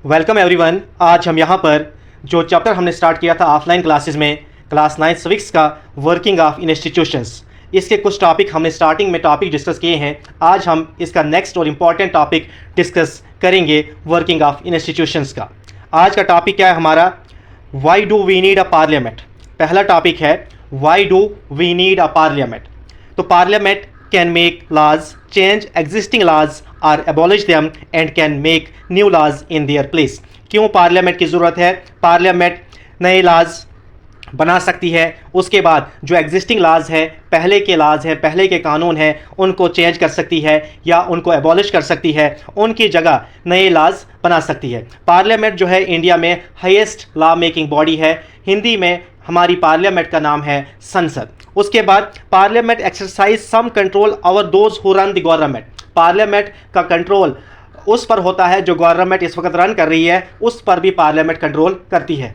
Welcome everyone. आज हम यहाँ पर जो चैप्टर हमने स्टार्ट किया था ऑफलाइन क्लासेस में क्लास 9 सिविक्स का वर्किंग ऑफ इंस्टीट्यूशंस, इसके कुछ टॉपिक हमने स्टार्टिंग में टॉपिक डिस्कस किए हैं। आज हम इसका नेक्स्ट और इम्पॉर्टेंट टॉपिक डिस्कस करेंगे वर्किंग ऑफ इंस्टीट्यूशंस का। आज का टॉपिक क्या है हमारा? Why do we need a parliament. पहला टॉपिक है why do we need a parliament. तो parliament can make laws, change existing laws or abolish them and can make new laws in their place। क्यों parliament की ज़रूरत है? Parliament नए laws बना सकती है, उसके बाद जो एग्जिस्टिंग लाज है, पहले के लाज हैं, पहले के कानून हैं, उनको चेंज कर सकती है या उनको एबॉलिश कर सकती है, उनकी जगह नए लाज बना सकती है। पार्लियामेंट जो है इंडिया में हाईएस्ट लॉ मेकिंग बॉडी है। हिंदी में हमारी पार्लियामेंट का नाम है संसद। उसके बाद parliament exercise some control over those who run the government. Parliament का कंट्रोल उस पर होता है जो गवर्नमेंट इस वक्त रन कर रही है, उस पर भी पार्लियामेंट कंट्रोल करती है।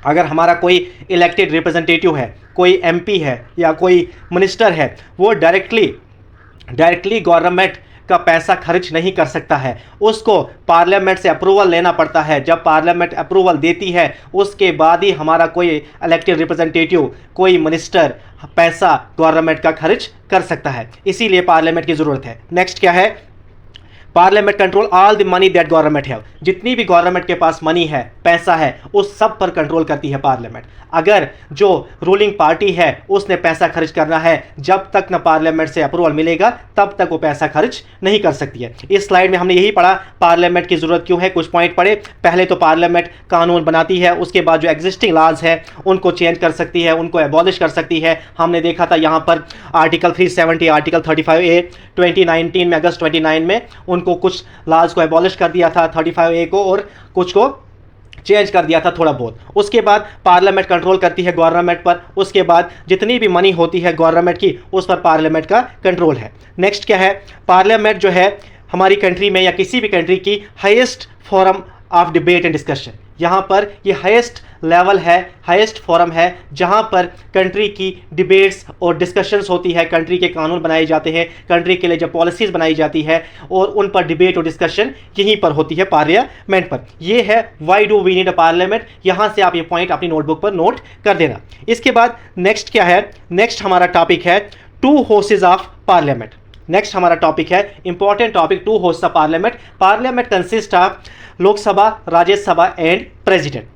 अगर हमारा कोई इलेक्टेड रिप्रेजेंटेटिव है, कोई एमपी है या कोई मिनिस्टर है, वो डायरेक्टली गवर्नमेंट का पैसा खर्च नहीं कर सकता है, उसको पार्लियामेंट से अप्रूवल लेना पड़ता है। जब पार्लियामेंट अप्रूवल देती है उसके बाद ही हमारा कोई इलेक्टेड रिप्रेजेंटेटिव, कोई मिनिस्टर पैसा गवर्नमेंट का खर्च कर सकता है। इसीलिए पार्लियामेंट की ज़रूरत है। नेक्स्ट क्या है? Parliament control all the money that government have. जितनी भी गवर्नमेंट के पास मनी है, पैसा है, उस सब पर कंट्रोल करती है पार्लियामेंट। अगर जो रूलिंग पार्टी है उसने पैसा खर्च करना है, जब तक न पार्लियामेंट से अप्रूवल मिलेगा तब तक वो पैसा खर्च नहीं कर सकती है। इस स्लाइड में हमने यही पढ़ा पार्लियामेंट की ज़रूरत क्यों है। कुछ पॉइंट पढ़े। पहले तो पार्लियामेंट कानून बनाती है, उसके बाद जो एग्जिस्टिंग लॉज है उनको चेंज कर सकती है, उनको एबॉलिश कर सकती है। हमने देखा था यहाँ पर आर्टिकल 370, आर्टिकल 35A 2019 में, अगस्त 29 में उनको कुछ लॉज को एबॉलिश कर दिया था 35A को, और कुछ को चेंज कर दिया था थोड़ा बहुत। उसके बाद पार्लियामेंट कंट्रोल करती है गवर्नमेंट पर। उसके बाद जितनी भी मनी होती है गवर्नमेंट की, उस पर पार्लियामेंट का कंट्रोल है। नेक्स्ट क्या है? पार्लियामेंट जो है हमारी कंट्री में या किसी भी कंट्री की highest forum of debate and discussion. यहाँ पर ये हाईएस्ट लेवल है, हाईएस्ट फोरम है जहाँ पर कंट्री की डिबेट्स और डिस्कशंस होती है, कंट्री के कानून बनाए जाते हैं, कंट्री के लिए जब पॉलिसीज़ बनाई जाती है और उन पर डिबेट और डिस्कशन यहीं पर होती है, पार्लियामेंट पर। ये है why do we need a parliament. यहाँ से आप ये पॉइंट अपनी नोटबुक पर नोट कर देना। इसके बाद नेक्स्ट क्या है? नेक्स्ट हमारा टॉपिक है two houses of parliament. Next हमारा टॉपिक है important topic, two house of parliament. Parliament consist of Lok Sabha, Rajya Sabha and president.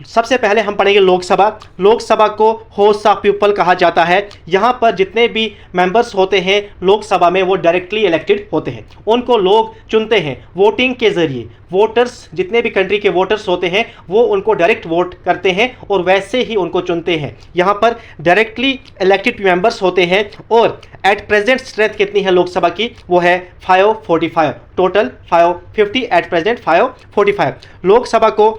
सबसे पहले हम पढ़ेंगे लोकसभा। लोकसभा को हाउस ऑफ पीपल कहा जाता है। यहाँ पर जितने भी मेंबर्स होते हैं लोकसभा में, वो डायरेक्टली इलेक्टेड होते हैं, उनको लोग चुनते हैं वोटिंग के ज़रिए। वोटर्स, जितने भी कंट्री के वोटर्स होते हैं वो उनको डायरेक्ट वोट करते हैं और वैसे ही उनको चुनते हैं। यहाँ पर डायरेक्टली इलेक्टेड मेंबर्स होते हैं। और एट प्रेजेंट स्ट्रेंथ कितनी है लोकसभा की? वो है 545, टोटल 550, एट प्रेजेंट 545। लोकसभा को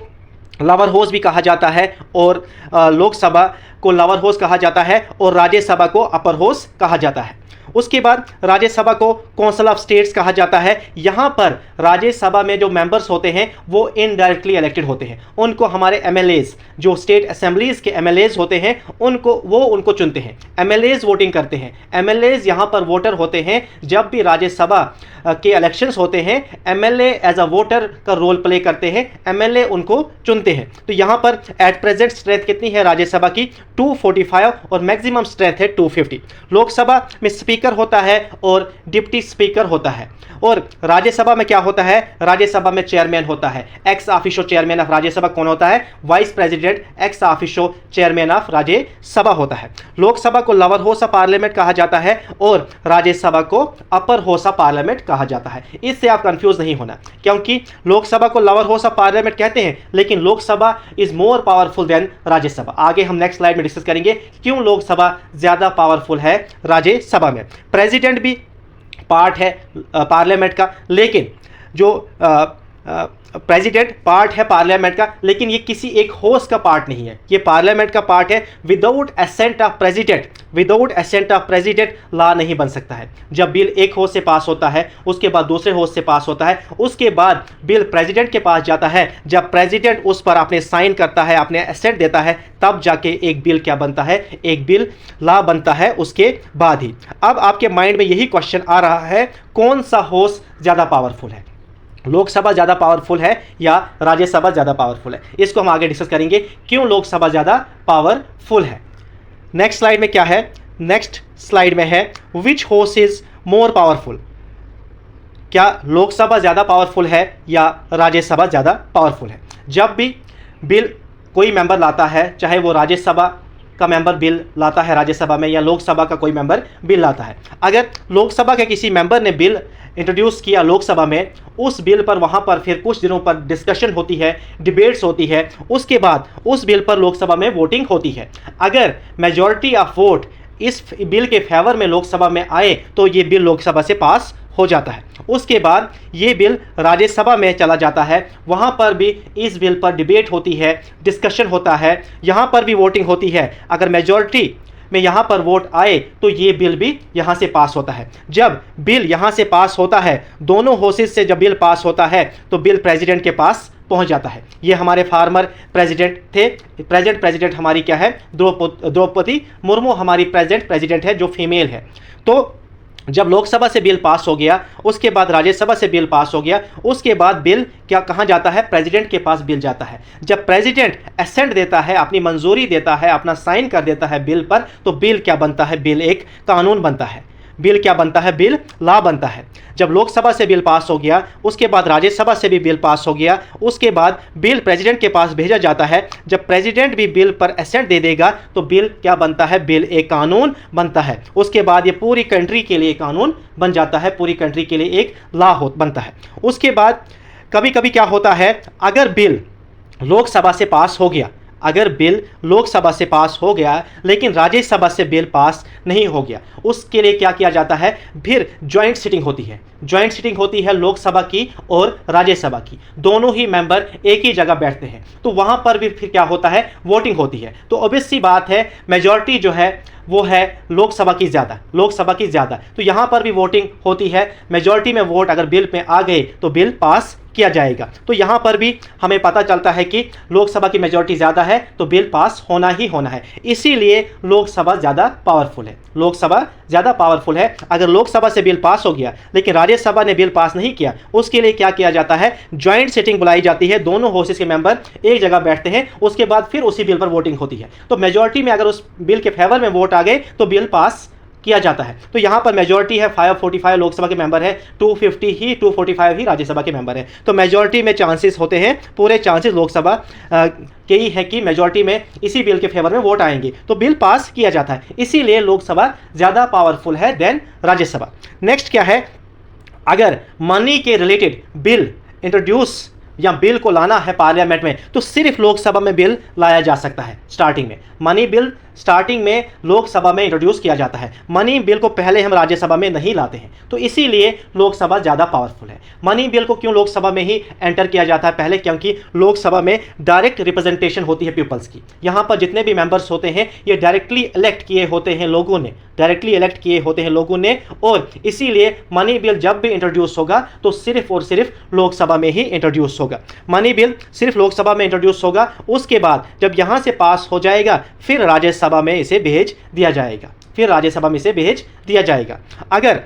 लोअर हाउस भी कहा जाता है और लोकसभा को लोअर हाउस कहा जाता है और राज्यसभा को अपर हाउस कहा जाता है। उसके बाद राज्यसभा को काउंसिल ऑफ स्टेट्स कहा जाता है। यहाँ पर राज्यसभा में जो मेंबर्स होते हैं वो इनडायरेक्टली इलेक्टेड होते हैं। उनको हमारे एमएलएज, जो स्टेट असेंबलीज के एमएलएज होते हैं, उनको चुनते हैं। एमएलएज वोटिंग करते हैं। एमएलएज यहाँ पर वोटर होते हैं। जब भी राज्यसभा के इलेक्शंस होते हैं, एमएलए एज अ वोटर का रोल प्ले करते हैं, एमएलए उनको चुनते हैं। तो यहाँ पर एट प्रेजेंट स्ट्रेंथ कितनी है राज्यसभा की? 245 और मैक्सिमम स्ट्रेंथ है 250। लोकसभा में स्पीकर होता है और डिप्टी स्पीकर होता है। और राज्यसभा में क्या होता है? राज्यसभा में चेयरमैन होता है। Ex officio chairman of Rajya Sabha कौन होता है? Vice president ex officio chairman of Rajya Sabha होता है। लोकसभा को लोअर हाउस ऑफ पार्लियामेंट कहा जाता है और राज्यसभा को अपर हाउस ऑफ पार्लियामेंट कहा जाता है। इससे आप कंफ्यूज नहीं होना, क्योंकि लोकसभा को लोअर हाउस ऑफ पार्लियामेंट कहते हैं, लेकिन Lok Sabha is more powerful than Rajya Sabha. आगे हम नेक्स्ट स्लाइड में डिस्कस करेंगे क्यों लोकसभा ज़्यादा पावरफुल है राज्यसभा में। प्रेसिडेंट भी पार्ट है पार्लियामेंट का, लेकिन जो प्रेसिडेंट पार्ट है पार्लियामेंट का, लेकिन ये किसी एक हाउस का पार्ट नहीं है, ये पार्लियामेंट का पार्ट है। Without ascent of president law नहीं बन सकता है। जब बिल एक हाउस से पास होता है, उसके बाद दूसरे हाउस से पास होता है, उसके बाद बिल प्रेसिडेंट के पास जाता है। जब प्रेसिडेंट उस पर अपने साइन करता है, अपने एसेंट देता है, तब जाके एक बिल क्या बनता है? एक बिल लॉ बनता है उसके बाद ही। अब आपके माइंड में यही क्वेश्चन आ रहा है, कौन सा हाउस ज़्यादा पावरफुल है? लोकसभा ज़्यादा पावरफुल है या राज्यसभा ज़्यादा पावरफुल है? इसको हम आगे डिस्कस करेंगे, क्यों लोकसभा ज़्यादा पावरफुल है। नेक्स्ट स्लाइड में क्या है? नेक्स्ट स्लाइड में है विच हाउस इज मोर पावरफुल। क्या लोकसभा ज़्यादा पावरफुल है या राज्यसभा ज़्यादा पावरफुल है? जब भी बिल कोई मेंबर लाता है, चाहे वो राज्यसभा का मेंबर बिल लाता है राज्यसभा में या लोकसभा का कोई मेंबर बिल लाता है, अगर लोकसभा के किसी मेंबर ने बिल इंट्रोड्यूस किया लोकसभा में, उस बिल पर वहाँ पर फिर कुछ दिनों पर डिस्कशन होती है, डिबेट्स होती है, उसके बाद उस बिल पर लोकसभा में वोटिंग होती है। अगर मेजॉरिटी ऑफ वोट इस बिल के फेवर में लोकसभा में आए तो ये बिल लोकसभा से पास हो जाता है। उसके बाद ये बिल राज्यसभा में चला जाता है, वहाँ पर भी इस बिल पर डिबेट होती है, डिस्कशन होता है, यहाँ पर भी वोटिंग होती है। अगर मेजॉरिटी में यहाँ पर वोट आए तो ये बिल भी यहाँ से पास होता है। जब बिल यहाँ से पास होता है, दोनों हाउसेस से जब बिल पास होता है तो बिल प्रेसिडेंट के पास पहुँच जाता है। ये हमारे फार्मर प्रेसिडेंट थे। प्रेजेंट प्रेसिडेंट हमारी क्या है? द्रौपदी मुर्मू हमारी प्रेजेंट प्रेसिडेंट है, जो फीमेल है। तो जब लोकसभा से बिल पास हो गया, उसके बाद राज्यसभा से बिल पास हो गया, उसके बाद बिल क्या कहाँ जाता है? प्रेसिडेंट के पास बिल जाता है। जब प्रेसिडेंट असेंट देता है, अपनी मंजूरी देता है, अपना साइन कर देता है बिल पर, तो बिल क्या बनता है? बिल एक कानून बनता है। बिल क्या बनता है? बिल लॉ बनता है। जब लोकसभा से बिल पास हो गया, उसके बाद राज्यसभा से भी बिल पास हो गया, उसके बाद बिल प्रेसिडेंट के पास भेजा जाता है। जब प्रेसिडेंट भी बिल पर असेंट दे देगा तो बिल क्या बनता है? बिल एक कानून बनता है। उसके बाद ये पूरी कंट्री के लिए कानून बन जाता है, पूरी कंट्री के लिए एक लॉ बनता है। उसके बाद कभी कभी क्या होता है, अगर बिल लोकसभा से पास हो गया, अगर बिल लोकसभा से पास हो गया लेकिन राज्यसभा से बिल पास नहीं हो गया, उसके लिए क्या किया जाता है? फिर ज्वाइंट सिटिंग होती है। ज्वाइंट सिटिंग होती है लोकसभा की और राज्यसभा की, दोनों ही मेंबर एक ही जगह बैठते हैं। तो वहाँ पर भी फिर क्या होता है? वोटिंग होती है। तो ऑब्वियस सी बात है, मेजॉरिटी जो है वो है लोकसभा की ज़्यादा, लोकसभा की ज़्यादा। तो यहाँ पर भी वोटिंग होती है। मेजॉरिटी में वोट अगर बिल में आ गए तो बिल पास किया जाएगा। तो यहाँ पर भी हमें पता चलता है कि लोकसभा की मेजॉरिटी ज़्यादा है तो बिल पास होना ही होना है। इसीलिए लोकसभा ज़्यादा पावरफुल है। लोकसभा ज़्यादा पावरफुल है। अगर लोकसभा से बिल पास हो गया लेकिन राज्यसभा ने बिल पास नहीं किया, उसके लिए क्या किया जाता है? ज्वाइंट सिटिंग बुलाई जाती है। दोनों हाउसेस के मेंबर एक जगह बैठते हैं, उसके बाद फिर उसी बिल पर वोटिंग होती है। तो मेजॉरिटी में अगर उस बिल के फेवर में वोट आ गए तो बिल पास किया जाता है। तो यहाँ पर मेजॉरिटी है 545 लोकसभा के मेंबर है, 245 ही राज्यसभा के मेंबर है। तो मेजॉरिटी में चांसेस होते हैं, पूरे चांसेस लोकसभा के ही है कि मेजॉरिटी में इसी बिल के फेवर में वोट आएंगे तो बिल पास किया जाता है। इसीलिए लोकसभा ज़्यादा पावरफुल है देन राज्यसभा। नेक्स्ट क्या है? अगर मनी के रिलेटेड बिल इंट्रोड्यूस या बिल को लाना है पार्लियामेंट में तो सिर्फ लोकसभा में बिल लाया जा सकता है। स्टार्टिंग में मनी बिल स्टार्टिंग में लोकसभा में इंट्रोड्यूस किया जाता है। मनी बिल को पहले हम राज्यसभा में नहीं लाते हैं, तो इसीलिए लोकसभा ज़्यादा पावरफुल है। मनी बिल को क्यों लोकसभा में ही एंटर किया जाता है पहले? क्योंकि लोकसभा में डायरेक्ट रिप्रेजेंटेशन होती है पीपल्स की। यहाँ पर जितने भी मेंबर्स होते हैं ये डायरेक्टली इलेक्ट किए होते हैं लोगों ने, डायरेक्टली इलेक्ट किए होते हैं लोगों ने, और इसीलिए मनी बिल जब भी इंट्रोड्यूस होगा तो सिर्फ और सिर्फ लोकसभा में ही इंट्रोड्यूस होगा। मनी बिल सिर्फ लोकसभा में इंट्रोड्यूस होगा, उसके बाद जब यहाँ से पास हो जाएगा फिर राज्यसभा में इसे भेज दिया जाएगा, फिर राज्यसभा में इसे भेज दिया जाएगा। अगर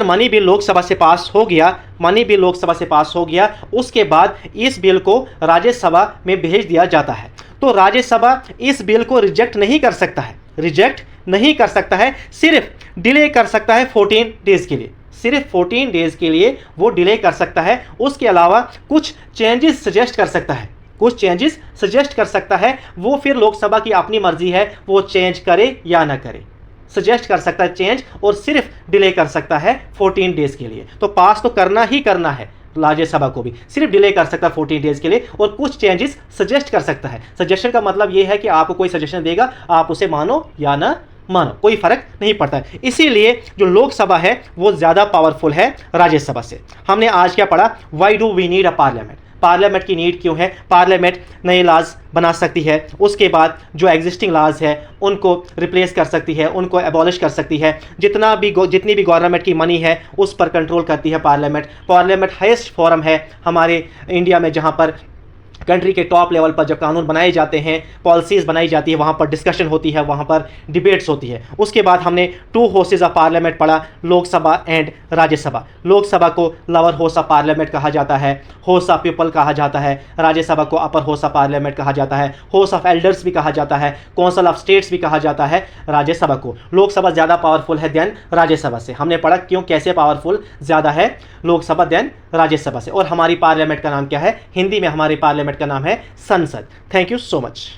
मनी बिल लोकसभा से पास हो गया, मनी बिल लोकसभा से पास हो गया, उसके बाद इस बिल को राज्यसभा में भेज दिया जाता है। तो राज्यसभा इस बिल को रिजेक्ट नहीं कर सकता है, रिजेक्ट नहीं कर सकता है, सिर्फ डिले कर सकता है 14 डेज के लिए, सिर्फ 14 डेज के लिए वो डिले कर सकता है। उसके अलावा कुछ चेंजेस सजेस्ट कर सकता है, कुछ चेंजेस सजेस्ट कर सकता है। वो फिर लोकसभा की अपनी मर्जी है, वो चेंज करे या ना करे, सजेस्ट कर सकता है चेंज और सिर्फ डिले कर सकता है 14 डेज के लिए। तो पास तो करना ही करना है, राज्यसभा को भी सिर्फ डिले कर सकता है 14 डेज के लिए और कुछ चेंजेस सजेस्ट कर सकता है। सजेशन का मतलब ये है कि आपको कोई सजेशन देगा, आप उसे मानो या ना मानो, कोई फर्क नहीं पड़ता है। इसीलिए जो लोकसभा है वो ज़्यादा पावरफुल है राज्यसभा से। हमने आज क्या पढ़ा? Why do we need a parliament? Parliament की नीड क्यों है? पार्लियामेंट नए लाज बना सकती है, उसके बाद जो एग्जिस्टिंग लाज है उनको रिप्लेस कर सकती है, उनको एबॉलिश कर सकती है। जितनी भी गवर्नमेंट की मनी है उस पर कंट्रोल करती है पार्लियामेंट। पार्लियामेंट हाईएस्ट फोरम है हमारे इंडिया में जहाँ पर कंट्री के टॉप लेवल पर जब कानून बनाए जाते हैं, पॉलिसीज़ बनाई जाती है, वहाँ पर डिस्कशन होती है, वहाँ पर डिबेट्स होती है। उसके बाद हमने 2 हाउसेज ऑफ पार्लियामेंट पढ़ा, लोकसभा एंड राज्यसभा। लोकसभा को लोअर हाउस ऑफ पार्लियामेंट कहा जाता है, हाउस ऑफ पीपल कहा जाता है, राज्यसभा को अपर हाउस ऑफ पार्लियामेंट कहा जाता है, हाउस ऑफ एल्डर्स भी कहा जाता है, काउंसिल ऑफ स्टेट्स भी कहा जाता है राज्यसभा को। लोकसभा ज़्यादा पावरफुल है देन राज्यसभा से। हमने पढ़ा क्यों, कैसे पावरफुल ज़्यादा है लोकसभा देन राज्यसभा से। और हमारी पार्लियामेंट का नाम क्या है, हिंदी में हमारी पार्लियामेंट का नाम है संसद। Thank you so much.